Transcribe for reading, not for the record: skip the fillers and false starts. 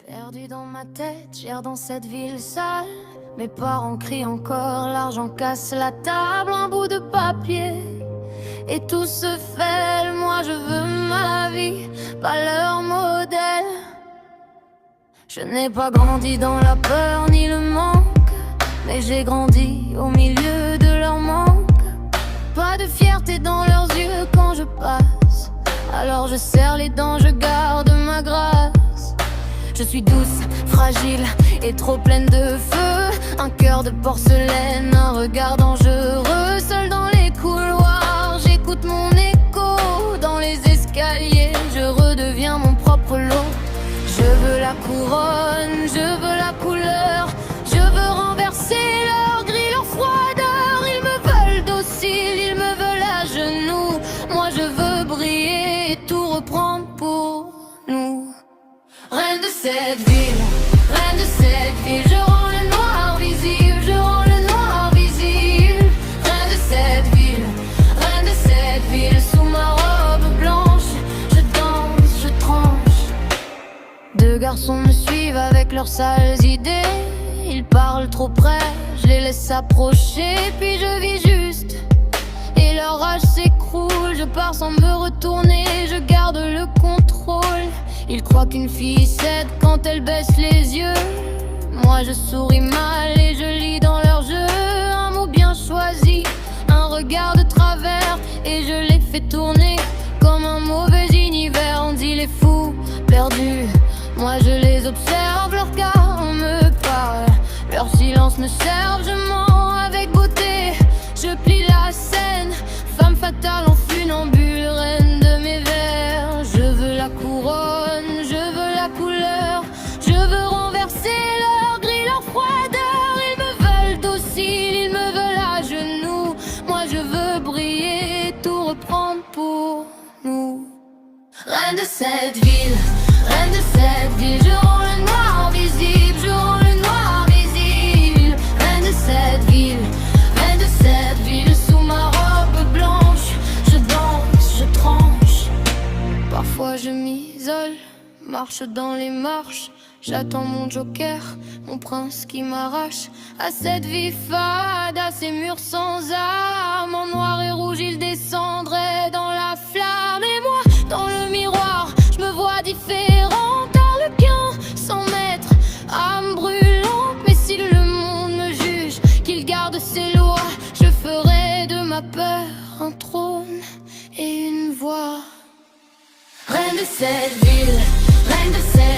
Perdu dans ma tête, j'erre dans cette ville sale. Mes parents crient encore, l'argent casse la table, un bout de papier. Et tout se fait, moi je veux ma vie, pas leur modèle. Je n'ai pas grandi dans la peur ni le manque, mais j'ai grandi au milieu de leur manque. Pas de fierté dans leurs yeux quand je passe, alors je serre les dents, je garde ma grâce. Je suis douce, fragile et trop pleine de feu. Un cœur de porcelaine, un regard dangereux. Seul dans les couloirs, j'écoute mon écho. Dans les escaliers, je redeviens mon propre lot. Je veux la couronne, je veux la couleur. Je veux renverser leur gris, leur froideur. Ils me veulent docile, ils me veulent à genoux. Moi je veux briller et tout reprendre pour nous. Reine de cette ville, reine de cette ville, je rends le noir visible, je rends le noir visible. Reine de cette ville, sous ma robe blanche, je danse, je tranche. Deux garçons me suivent avec leurs sales idées. Ils parlent trop près, je les laisse s'approcher, puis je vis juste. Et leur rage s'écroule, je pars sans me retourner, je garde le contrôle. Ils croient qu'une fille cède quand elle baisse les yeux. Moi je souris mal et je lis dans leurs jeux un mot bien choisi, un regard de travers, et je les fais tourner comme un mauvais univers. On dit les fous perdus, moi je les observe, leurs regards me parlent, leur silence me servent. Je mens avec beauté, je plie la scène, femme fatale en funambule, reine de mes vers. Je veux la couronne, je veux la couleur, je veux renverser leur gris, leur froideur. Ils me veulent docile, ils me veulent à genoux. Moi je veux briller et tout reprendre pour nous. Reine de cette ville, je rends le noir visible, je rends le noir visible. Reine de cette ville, sous ma robe blanche, je danse, je tranche. Parfois je m'isole, marche dans les marches, j'attends mon joker, mon prince qui m'arrache à cette vie fade, à ces murs sans âme. En noir et rouge il descendrait dans la flamme. Et moi, dans le miroir, je me vois différente, arlequin, sans maître, âme brûlante. Mais si le monde me juge, qu'il garde ses lois, je ferai de ma peur un trône et une voix. Reine de cette ville, reine de cette